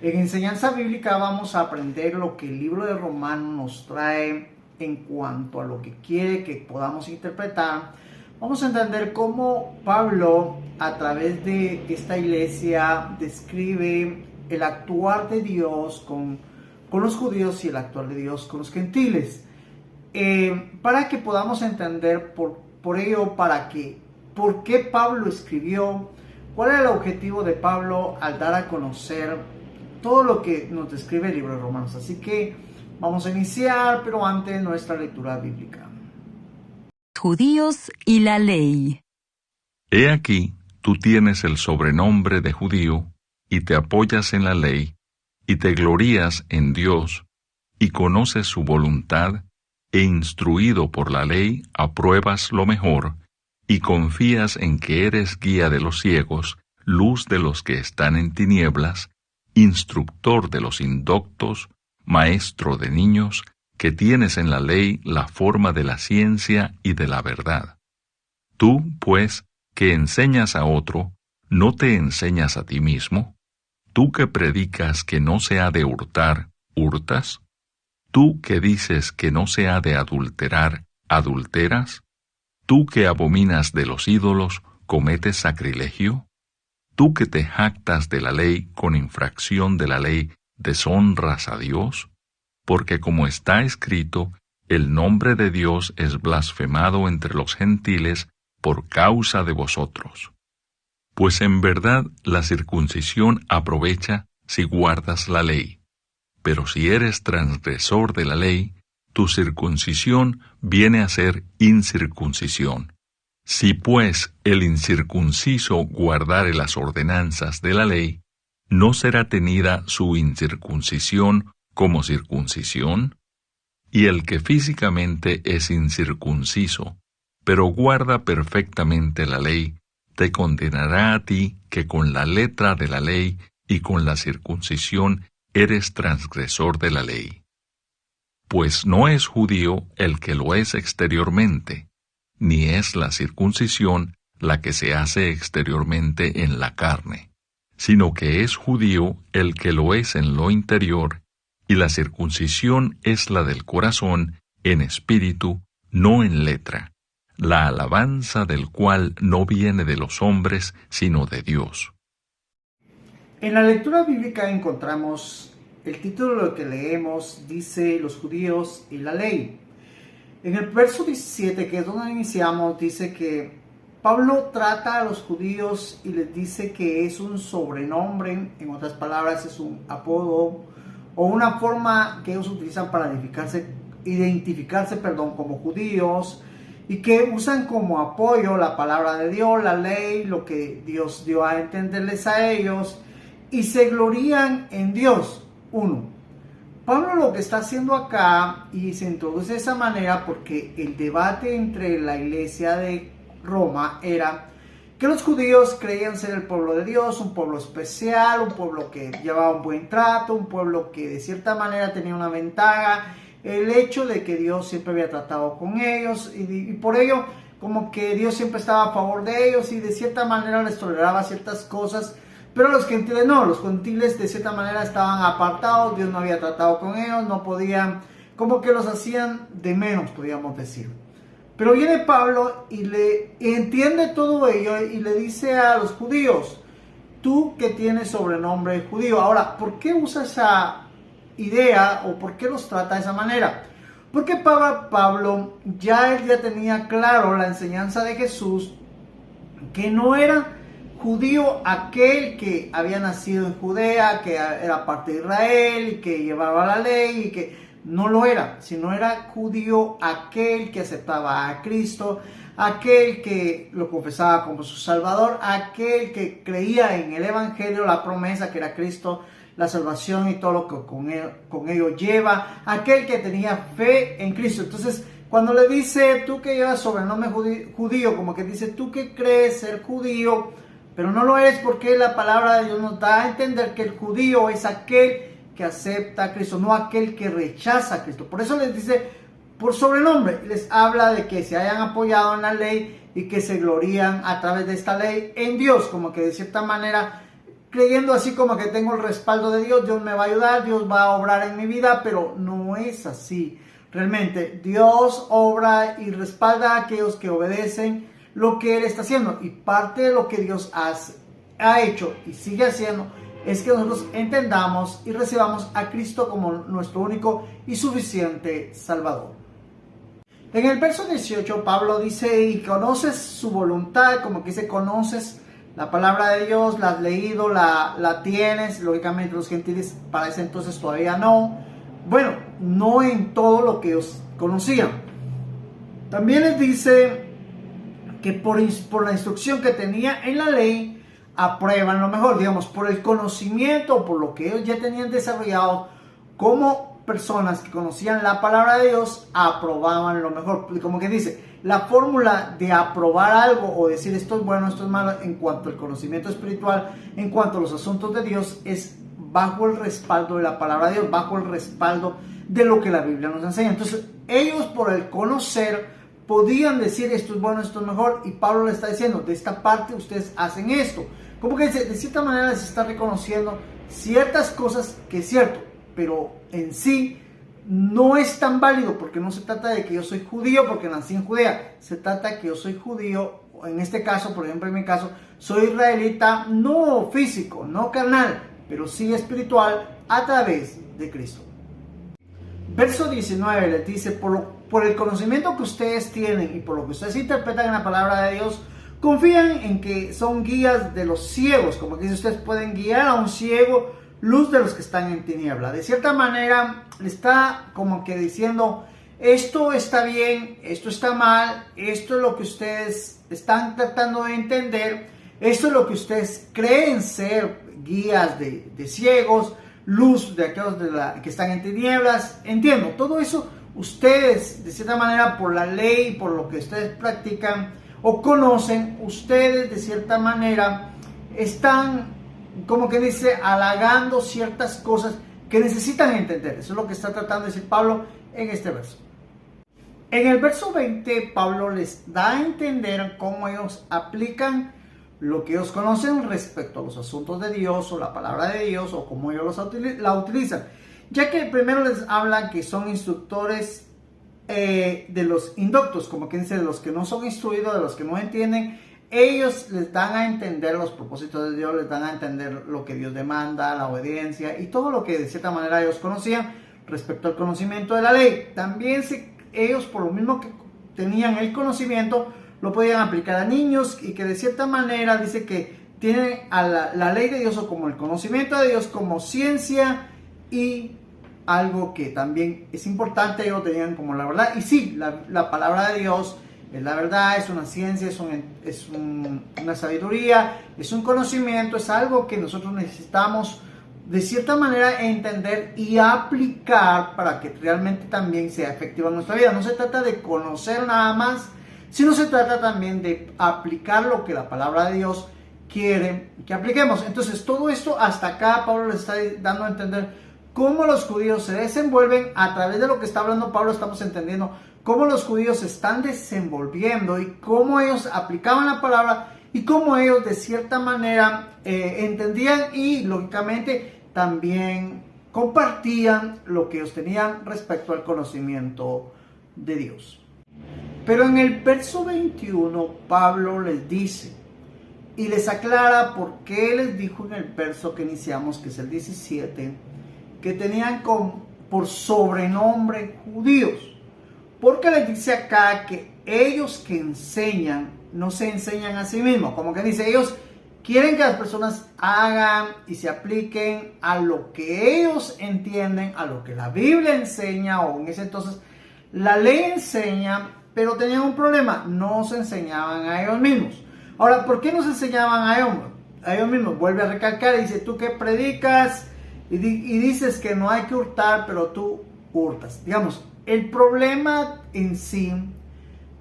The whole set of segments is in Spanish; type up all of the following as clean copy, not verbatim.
En enseñanza bíblica vamos a aprender lo que el libro de Romanos nos trae en cuanto a lo que quiere que podamos interpretar. Vamos a entender cómo Pablo, a través de esta iglesia, describe el actuar de Dios con los judíos y el actuar de Dios con los gentiles. Para que podamos entender por ello, por qué Pablo escribió, cuál era el objetivo de Pablo al dar a conocer todo lo que nos describe el libro de Romanos. Así que vamos a iniciar, pero antes nuestra lectura bíblica. Judíos y la ley. He aquí, tú tienes el sobrenombre de judío, y te apoyas en la ley, y te glorías en Dios, y conoces su voluntad, e instruido por la ley apruebas lo mejor, y confías en que eres guía de los ciegos, luz de los que están en tinieblas, instructor de los indoctos, maestro de niños, que tienes en la ley la forma de la ciencia y de la verdad. Tú, pues, que enseñas a otro, ¿no te enseñas a ti mismo? Tú que predicas que no se ha de hurtar, ¿hurtas? Tú que dices que no se ha de adulterar, ¿adulteras? Tú que abominas de los ídolos, ¿cometes sacrilegio? Tú que te jactas de la ley con infracción de la ley, ¿deshonras a Dios? Porque como está escrito, el nombre de Dios es blasfemado entre los gentiles por causa de vosotros. Pues en verdad la circuncisión aprovecha si guardas la ley. Pero si eres transgresor de la ley, tu circuncisión viene a ser incircuncisión. Si pues el incircunciso guardare las ordenanzas de la ley, ¿no será tenida su incircuncisión como circuncisión? Y el que físicamente es incircunciso, pero guarda perfectamente la ley, te condenará a ti que con la letra de la ley y con la circuncisión eres transgresor de la ley. Pues no es judío el que lo es exteriormente, ni es la circuncisión la que se hace exteriormente en la carne, sino que es judío el que lo es en lo interior, y la circuncisión es la del corazón, en espíritu, no en letra, la alabanza del cual no viene de los hombres, sino de Dios. En la lectura bíblica encontramos el título de lo que leemos, dice los judíos y la ley. En el verso 17, que es donde iniciamos, dice que Pablo trata a los judíos y les dice que es un sobrenombre, en otras palabras es un apodo o una forma que ellos utilizan para identificarse como judíos, y que usan como apoyo la palabra de Dios, la ley, lo que Dios dio a entenderles a ellos, y se glorían en Dios. Pablo lo que está haciendo acá, y se introduce de esa manera porque el debate entre la iglesia de Roma era que los judíos creían ser el pueblo de Dios, un pueblo especial, un pueblo que llevaba un buen trato, un pueblo que de cierta manera tenía una ventaja, el hecho de que Dios siempre había tratado con ellos, y por ello como que Dios siempre estaba a favor de ellos y de cierta manera les toleraba ciertas cosas. Pero los gentiles no, los gentiles de cierta manera estaban apartados, Dios no había tratado con ellos, no podían, como que los hacían de menos, podríamos decir. Pero viene Pablo y le entiende todo ello y le dice a los judíos, tú que tienes sobrenombre judío. Ahora, ¿por qué usa esa idea o por qué los trata de esa manera? Porque Pablo ya tenía claro la enseñanza de Jesús, que no era judío aquel que había nacido en Judea, que era parte de Israel y que llevaba la ley, y que no lo era, sino era judío aquel que aceptaba a Cristo, aquel que lo confesaba como su Salvador, aquel que creía en el Evangelio, la promesa que era Cristo, la salvación y todo lo que con ello lleva, aquel que tenía fe en Cristo. Entonces, cuando le dice, tú que llevas sobrenombre judío, como que dice, tú que crees ser judío, pero no lo eres, porque la palabra de Dios nos da a entender que el judío es aquel que acepta a Cristo, no aquel que rechaza a Cristo. Por eso les dice por sobrenombre, les habla de que se hayan apoyado en la ley y que se glorían a través de esta ley en Dios, como que de cierta manera creyendo así como que tengo el respaldo de Dios, Dios me va a ayudar, Dios va a obrar en mi vida, pero no es así. Realmente Dios obra y respalda a aquellos que obedecen lo que Él está haciendo, y parte de lo que Dios ha hecho y sigue haciendo es que nosotros entendamos y recibamos a Cristo como nuestro único y suficiente Salvador. En el verso 18 Pablo dice, y conoces su voluntad, como que dice, conoces la palabra de Dios, la has leído, la tienes. Lógicamente los gentiles para ese entonces todavía no. Bueno, no en todo lo que ellos conocían. También les dice que por la instrucción que tenía en la ley, aprueban lo mejor, digamos, por el conocimiento, por lo que ellos ya tenían desarrollado como personas que conocían la palabra de Dios, aprobaban lo mejor. Como que dice, la fórmula de aprobar algo o decir esto es bueno, esto es malo, en cuanto al conocimiento espiritual, en cuanto a los asuntos de Dios, es bajo el respaldo de la palabra de Dios, bajo el respaldo de lo que la Biblia nos enseña. Entonces, ellos por el conocer podían decir esto es bueno, esto es mejor, y Pablo le está diciendo, de esta parte ustedes hacen esto. Como que de cierta manera les está reconociendo ciertas cosas que es cierto, pero en sí no es tan válido, porque no se trata de que yo soy judío porque nací en Judea, se trata de que yo soy judío, en este caso, por ejemplo en mi caso, soy israelita, no físico, no carnal, pero sí espiritual a través de Cristo. Verso 19 les dice, por el conocimiento que ustedes tienen y por lo que ustedes interpretan en la palabra de Dios, confían en que son guías de los ciegos, como que ustedes pueden guiar a un ciego, luz de los que están en tiniebla. De cierta manera, le está como que diciendo, esto está bien, esto está mal, esto es lo que ustedes están tratando de entender, esto es lo que ustedes creen ser guías de ciegos, luz de aquellos que están en tinieblas. Entiendo, todo eso ustedes, de cierta manera, por la ley, por lo que ustedes practican o conocen, ustedes de cierta manera están, como que dice, halagando ciertas cosas que necesitan entender. Eso es lo que está tratando de decir Pablo en este verso. En el verso 20, Pablo les da a entender cómo ellos aplican lo que ellos conocen respecto a los asuntos de Dios o la palabra de Dios, o cómo ellos la utilizan. Ya que primero les habla que son instructores de los indoctos, como quien dice, de los que no son instruidos, de los que no entienden. Ellos les dan a entender los propósitos de Dios, les dan a entender lo que Dios demanda, la obediencia y todo lo que de cierta manera ellos conocían respecto al conocimiento de la ley. También ellos, por lo mismo que tenían el conocimiento, lo podían aplicar a niños, y que de cierta manera dice que tienen a la ley de Dios, o como el conocimiento de Dios, como ciencia, y algo que también es importante, ellos tenían como la verdad. Y sí, la palabra de Dios es la verdad, es una ciencia, es una sabiduría, es un conocimiento, es algo que nosotros necesitamos de cierta manera entender y aplicar para que realmente también sea efectiva en nuestra vida. No se trata de conocer nada más, sino se trata también de aplicar lo que la palabra de Dios quiere que apliquemos. Entonces, todo esto hasta acá Pablo les está dando a entender cómo los judíos se desenvuelven. A través de lo que está hablando Pablo, estamos entendiendo cómo los judíos se están desenvolviendo y cómo ellos aplicaban la palabra y cómo ellos de cierta manera entendían y lógicamente también compartían lo que ellos tenían respecto al conocimiento de Dios. Pero en el verso 21 Pablo les dice y les aclara por qué les dijo en el verso que iniciamos, que es el 17, que tenían por sobrenombre judíos. Porque les dice acá que ellos que enseñan, no se enseñan a sí mismos. Como que dice, ellos quieren que las personas hagan y se apliquen a lo que ellos entienden, a lo que la Biblia enseña, o en ese entonces la ley enseña, pero tenían un problema, no se enseñaban a ellos mismos. Ahora, ¿por qué no se enseñaban a ellos mismos? Vuelve a recalcar y dice, tú que predicas y dices que no hay que hurtar, pero tú hurtas. Digamos, el problema en sí,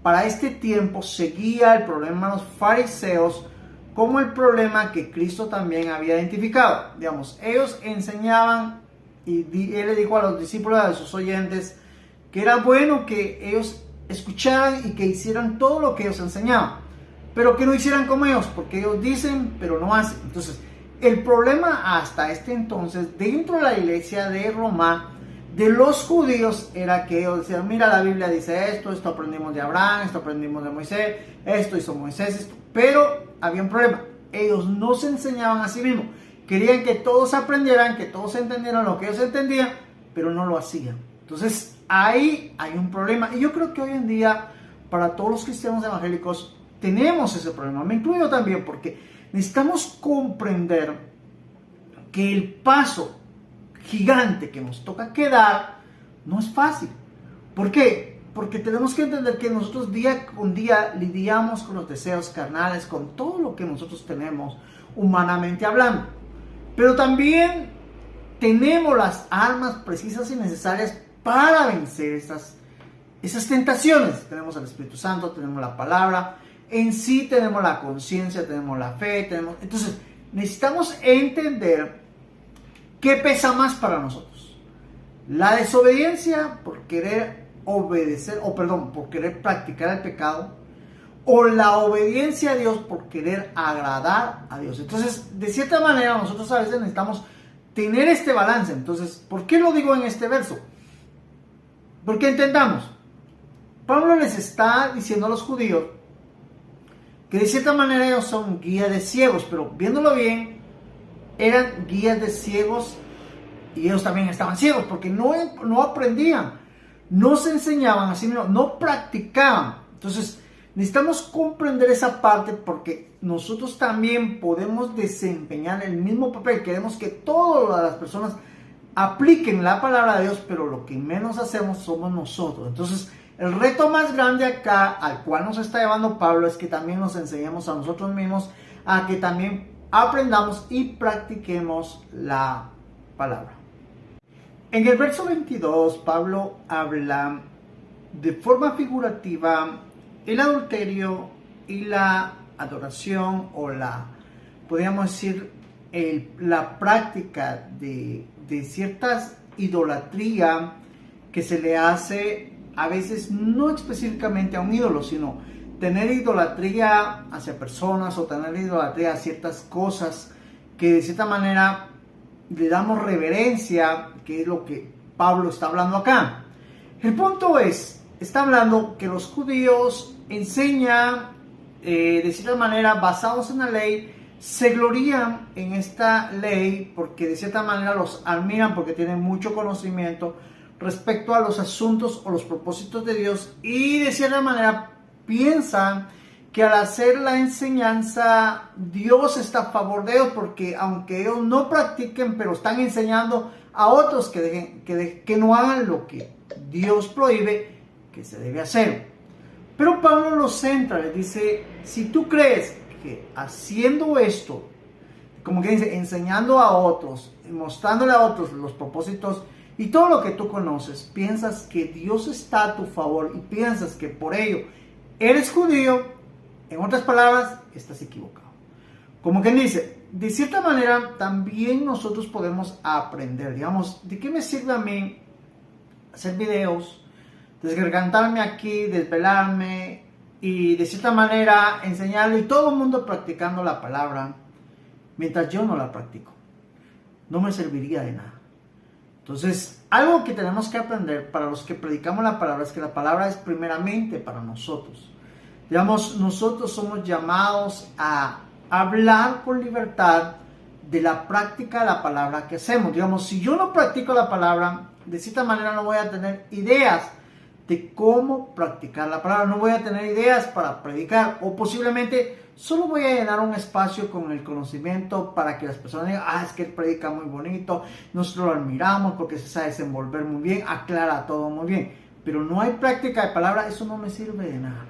para este tiempo, seguía el problema de los fariseos como el problema que Cristo también había identificado. Digamos, ellos enseñaban, y Él le dijo a los discípulos, a sus oyentes, que era bueno que ellos escucharan y que hicieran todo lo que ellos enseñaban, pero que no hicieran como ellos, porque ellos dicen, pero no hacen. Entonces, El problema hasta este entonces, dentro de la iglesia de Roma, de los judíos, era que ellos decían, mira, la Biblia dice esto aprendimos de Abraham, esto aprendimos de Moisés, esto hizo Moisés, esto. Pero había un problema, ellos no se enseñaban a sí mismos. Querían que todos aprendieran, que todos entendieran lo que ellos entendían, pero no lo hacían. Entonces, ahí hay un problema. Y yo creo que hoy en día, para todos los cristianos evangélicos, tenemos ese problema. Me incluyo también, porque necesitamos comprender que el paso gigante que nos toca dar no es fácil. ¿Por qué? Porque tenemos que entender que nosotros día con día lidiamos con los deseos carnales, con todo lo que nosotros tenemos humanamente hablando. Pero también tenemos las armas precisas y necesarias para vencer esas tentaciones. Tenemos al Espíritu Santo, tenemos la palabra, en sí tenemos la conciencia, tenemos la fe, entonces necesitamos entender qué pesa más para nosotros. La desobediencia por querer obedecer, por querer practicar el pecado, o la obediencia a Dios por querer agradar a Dios. Entonces, de cierta manera, nosotros a veces necesitamos tener este balance. Entonces, ¿por qué lo digo en este verso? Porque entendamos, Pablo les está diciendo a los judíos que de cierta manera ellos son guías de ciegos, pero viéndolo bien, eran guías de ciegos y ellos también estaban ciegos porque no aprendían, no se enseñaban a sí mismos, no practicaban. Entonces, necesitamos comprender esa parte porque nosotros también podemos desempeñar el mismo papel. Queremos que todas las personas apliquen la palabra de Dios, pero lo que menos hacemos somos nosotros. Entonces, el reto más grande acá, al cual nos está llevando Pablo, es que también nos enseñemos a nosotros mismos a que también aprendamos y practiquemos la palabra. En el verso 22, Pablo habla de forma figurativa el adulterio y la adoración, o podríamos decir, la práctica de ciertas idolatría que se le hace a veces no específicamente a un ídolo, sino tener idolatría hacia personas o tener idolatría a ciertas cosas que de cierta manera le damos reverencia, que es lo que Pablo está hablando acá. El punto está hablando que los judíos enseñan de cierta manera, basados en la ley, se glorían en esta ley porque de cierta manera los admiran porque tienen mucho conocimiento respecto a los asuntos o los propósitos de Dios, y de cierta manera piensan que al hacer la enseñanza Dios está a favor de ellos, porque aunque ellos no practiquen, pero están enseñando a otros que no hagan lo que Dios prohíbe que se debe hacer. Pero Pablo los centra, les dice, si tú crees que haciendo esto, como que dice, enseñando a otros, mostrándole a otros los propósitos y todo lo que tú conoces, piensas que Dios está a tu favor y piensas que por ello eres judío, en otras palabras, estás equivocado. Como quien dice, de cierta manera también nosotros podemos aprender, digamos, ¿de qué me sirve a mí hacer videos, desgargantarme aquí, desvelarme y de cierta manera enseñarle y todo el mundo practicando la palabra mientras yo no la practico? No me serviría de nada. Entonces, algo que tenemos que aprender para los que predicamos la palabra es que la palabra es primeramente para nosotros. Digamos, nosotros somos llamados a hablar con libertad de la práctica de la palabra que hacemos. Digamos, si yo no practico la palabra, de cierta manera no voy a tener ideas de cómo practicar la palabra, no voy a tener ideas para predicar, o posiblemente solo voy a llenar un espacio con el conocimiento para que las personas digan, es que él predica muy bonito, nosotros lo admiramos porque se sabe desenvolver muy bien, aclara todo muy bien, pero no hay práctica de palabra, eso no me sirve de nada.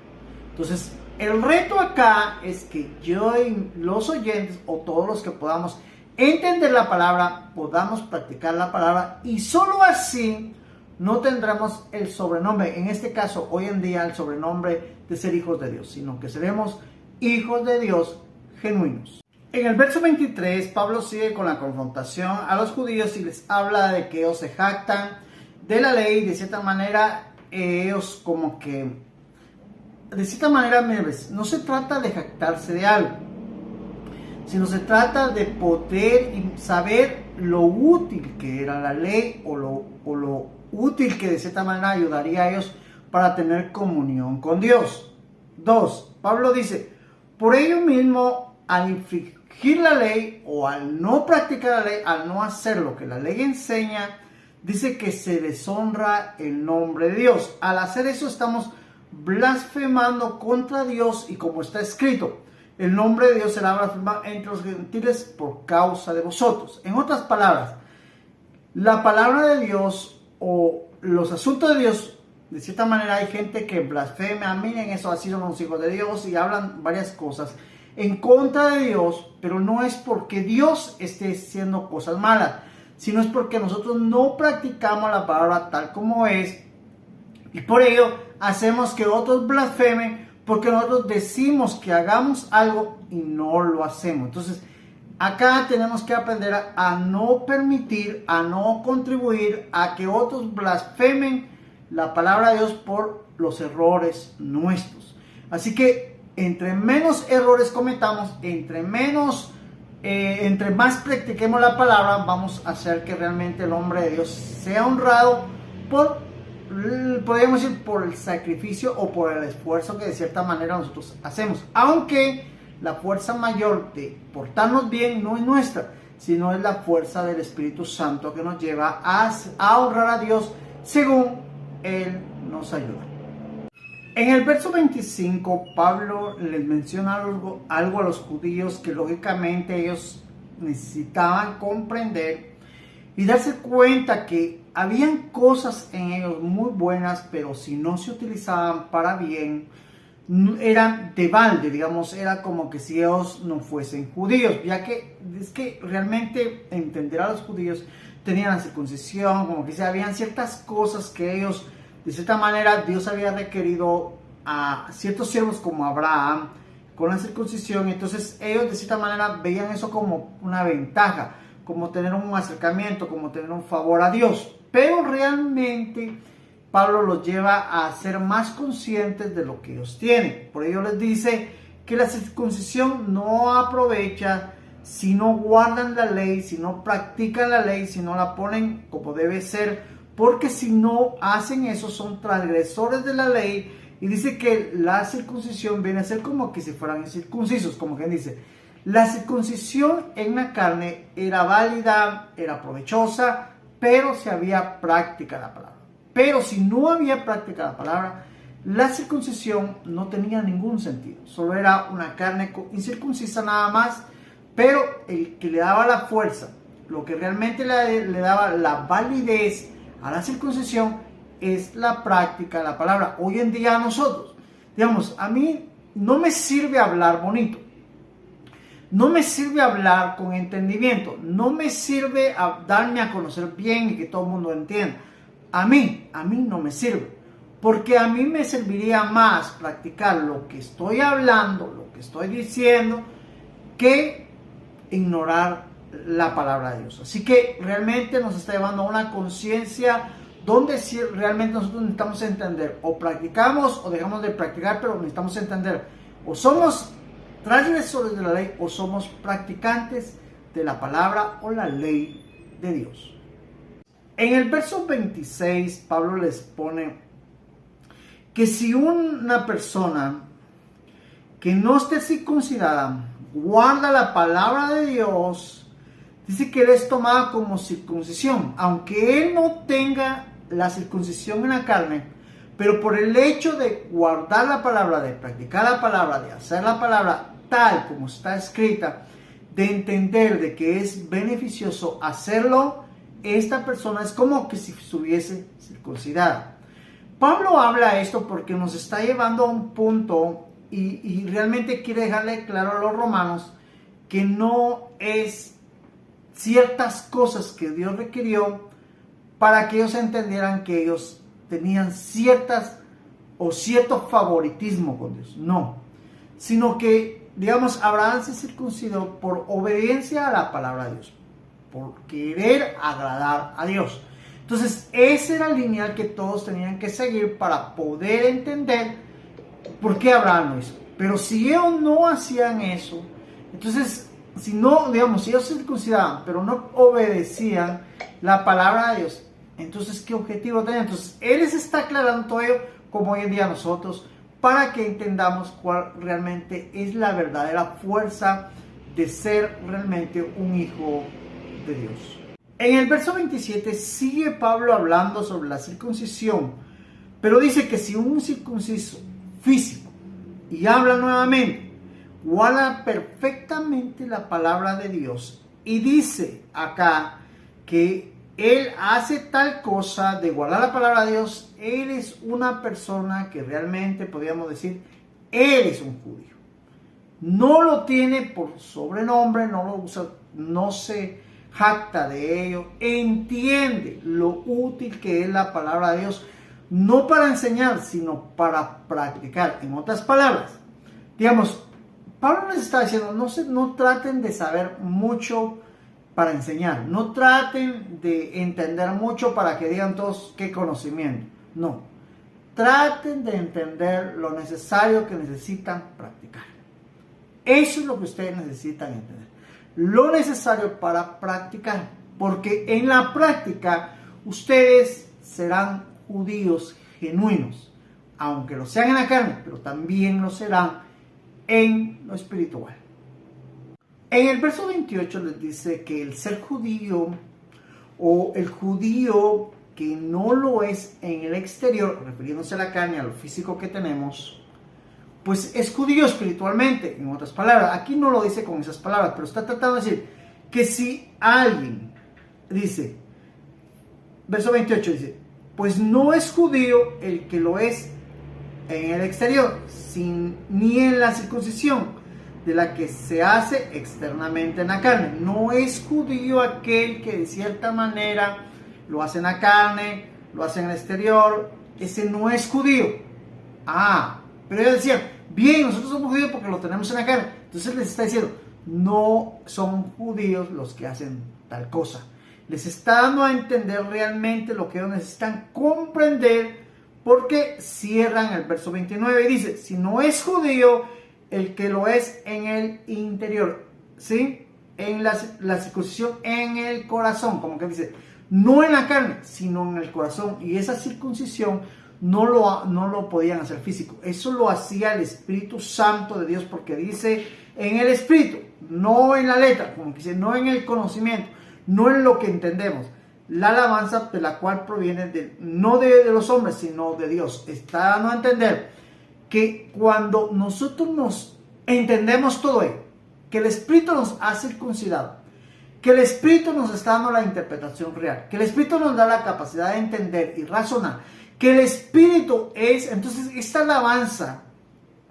Entonces, el reto acá es que yo y los oyentes, o todos los que podamos entender la palabra, podamos practicar la palabra, y solo así no tendremos el sobrenombre, en este caso hoy en día el sobrenombre de ser hijos de Dios, sino que seremos hijos de Dios genuinos. En el verso 23, Pablo sigue con la confrontación a los judíos y les habla de que ellos se jactan de la ley. De cierta manera, ellos como que, de cierta manera, no se trata de jactarse de algo, sino se trata de poder saber lo útil que era la ley o lo útil que de cierta manera ayudaría a ellos para tener comunión con Dios. 2. Pablo dice, por ello mismo, al infringir la ley o al no practicar la ley, al no hacer lo que la ley enseña, dice que se deshonra el nombre de Dios. Al hacer eso estamos blasfemando contra Dios y como está escrito, el nombre de Dios será blasfemado entre los gentiles por causa de vosotros. En otras palabras, la palabra de Dios o los asuntos de Dios, de cierta manera hay gente que blasfema, miren eso, así son los hijos de Dios y hablan varias cosas en contra de Dios, pero no es porque Dios esté haciendo cosas malas, sino es porque nosotros no practicamos la palabra tal como es y por ello hacemos que otros blasfemen porque nosotros decimos que hagamos algo y no lo hacemos. Entonces acá tenemos que aprender a no permitir, a no contribuir a que otros blasfemen la palabra de Dios por los errores nuestros. Así que entre menos errores cometamos, entre más practiquemos la palabra, vamos a hacer que realmente el hombre de Dios sea honrado podríamos decir, por el sacrificio o por el esfuerzo que de cierta manera nosotros hacemos. Aunque la fuerza mayor de portarnos bien no es nuestra, sino es la fuerza del Espíritu Santo que nos lleva a honrar a Dios según Él nos ayuda. En el verso 25, Pablo les menciona algo a los judíos que lógicamente ellos necesitaban comprender y darse cuenta que habían cosas en ellos muy buenas, pero si no se utilizaban para bien, eran de balde, digamos, era como que si ellos no fuesen judíos, ya que es que realmente entender a los judíos tenían la circuncisión, como que habían ciertas cosas que ellos, de cierta manera, Dios había requerido a ciertos siervos como Abraham con la circuncisión, entonces ellos de cierta manera veían eso como una ventaja, como tener un acercamiento, como tener un favor a Dios, pero realmente Pablo los lleva a ser más conscientes de lo que ellos tienen. Por ello les dice que la circuncisión no aprovecha si no guardan la ley, si no practican la ley, si no la ponen como debe ser, porque si no hacen eso son transgresores de la ley. Y dice que la circuncisión viene a ser como que si fueran incircuncisos, como quien dice. La circuncisión en la carne era válida, era provechosa, pero si había práctica de la palabra. Pero si no había práctica de la palabra, la circuncisión no tenía ningún sentido. Solo era una carne incircuncisa nada más, pero el que le daba la fuerza, lo que realmente le daba la validez a la circuncisión es la práctica de la palabra. Hoy en día a nosotros, digamos, a mí no me sirve hablar bonito. No me sirve hablar con entendimiento, no me sirve darme a conocer bien y que todo el mundo entienda. A mí no me sirve, porque a mí me serviría más practicar lo que estoy hablando, lo que estoy diciendo, que ignorar la palabra de Dios. Así que realmente nos está llevando a una conciencia donde si realmente nosotros necesitamos entender, o practicamos o dejamos de practicar, pero necesitamos entender, o somos transgresores de la ley o somos practicantes de la palabra o la ley de Dios. En el verso 26, Pablo les pone que si una persona que no esté circuncidada guarda la palabra de Dios, dice que él es tomado como circuncisión, aunque él no tenga la circuncisión en la carne, pero por el hecho de guardar la palabra, de practicar la palabra, de hacer la palabra tal como está escrita, de entender de que es beneficioso hacerlo, esta persona es como que si estuviese circuncidada. Pablo habla esto porque nos está llevando a un punto y realmente quiere dejarle claro a los romanos que no es ciertas cosas que Dios requirió para que ellos entendieran que ellos tenían ciertas o cierto favoritismo con Dios. No, sino que, digamos, Abraham se circuncidó por obediencia a la palabra de Dios, por querer agradar a Dios. Entonces, ese era el lineal que todos tenían que seguir para poder entender por qué Abraham lo hizo. Pero si ellos no hacían eso, entonces si no, digamos, si ellos se circuncidaban, pero no obedecían la palabra de Dios, entonces, ¿qué objetivo tenían? Entonces, Él les está aclarando todo ello, como hoy en día nosotros, para que entendamos cuál realmente es la verdadera fuerza de ser realmente un hijo de Dios. En el verso 27 sigue Pablo hablando sobre la circuncisión, pero dice que si un circunciso físico, y habla nuevamente, guarda perfectamente la palabra de Dios, y dice acá que él hace tal cosa de guardar la palabra de Dios, él es una persona que realmente podríamos decir, él es un judío. No lo tiene por sobrenombre, no lo usa, no se jacta de ello, entiende lo útil que es la palabra de Dios, no para enseñar, sino para practicar. En otras palabras, digamos, Pablo les está diciendo, no traten de saber mucho para enseñar, no traten de entender mucho para que digan todos qué conocimiento, no, traten de entender lo necesario que necesitan practicar. Eso es lo que ustedes necesitan entender, lo necesario para practicar, porque en la práctica ustedes serán judíos genuinos, aunque lo sean en la carne, pero también lo serán en lo espiritual. En el verso 28 les dice que el ser judío o el judío que no lo es en el exterior, refiriéndose a la carne, a lo físico que tenemos, pues es judío espiritualmente, en otras palabras. Aquí no lo dice con esas palabras, pero está tratando de decir que si alguien dice, verso 28 dice, pues no es judío el que lo es en el exterior, ni en la circuncisión, de la que se hace externamente en la carne. No es judío aquel que de cierta manera lo hace en la carne, lo hace en el exterior. Ese no es judío. Pero ellos decían, bien, nosotros somos judíos porque lo tenemos en la carne. Entonces les está diciendo, no son judíos los que hacen tal cosa. Les está dando a entender realmente lo que ellos necesitan comprender, porque cierran el verso 29 y dice, si no es judío el que lo es en el interior, ¿sí? En la circuncisión en el corazón, como que dice, no en la carne, sino en el corazón. Y esa circuncisión no lo podían hacer físico, eso lo hacía el Espíritu Santo de Dios, porque dice en el Espíritu, no en la letra, como que dice, no en el conocimiento, no en lo que entendemos. La alabanza de la cual proviene no de los hombres, sino de Dios. Está dando a entender que cuando nosotros nos entendemos todo ello, que el Espíritu nos ha circuncidado, que el Espíritu nos está dando la interpretación real, que el Espíritu nos da la capacidad de entender y razonar, que el Espíritu es, entonces esta alabanza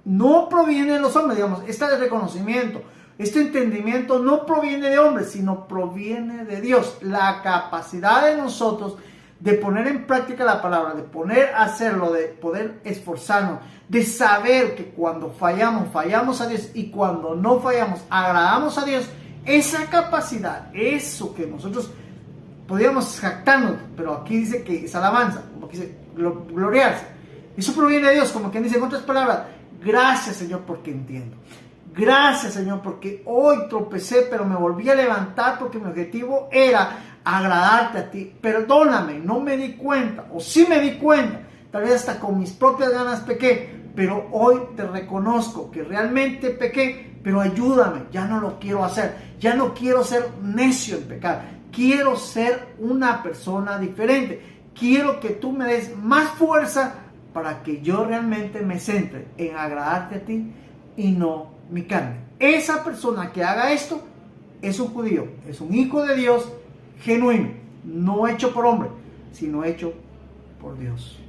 no proviene de los hombres, digamos, este reconocimiento, este entendimiento no proviene de hombres, sino proviene de Dios. La capacidad de nosotros de poner en práctica la palabra, de poner a hacerlo, de poder esforzarnos, de saber que cuando fallamos a Dios, y cuando no fallamos, agradamos a Dios. Esa capacidad, eso que nosotros podríamos jactarnos, pero aquí dice que es alabanza, como que dice gloriarse. Eso proviene de Dios, como quien dice en otras palabras, gracias Señor porque entiendo. Gracias Señor porque hoy tropecé, pero me volví a levantar porque mi objetivo era agradarte a ti. Perdóname, no me di cuenta, o sí me di cuenta, tal vez hasta con mis propias ganas pequé, pero hoy te reconozco que realmente pequé, pero ayúdame, ya no lo quiero hacer, ya no quiero ser necio en pecar, quiero ser una persona diferente, quiero que tú me des más fuerza para que yo realmente me centre en agradarte a ti y no mi carne. Esa persona que haga esto es un judío, es un hijo de Dios genuino, no hecho por hombre, sino hecho por Dios.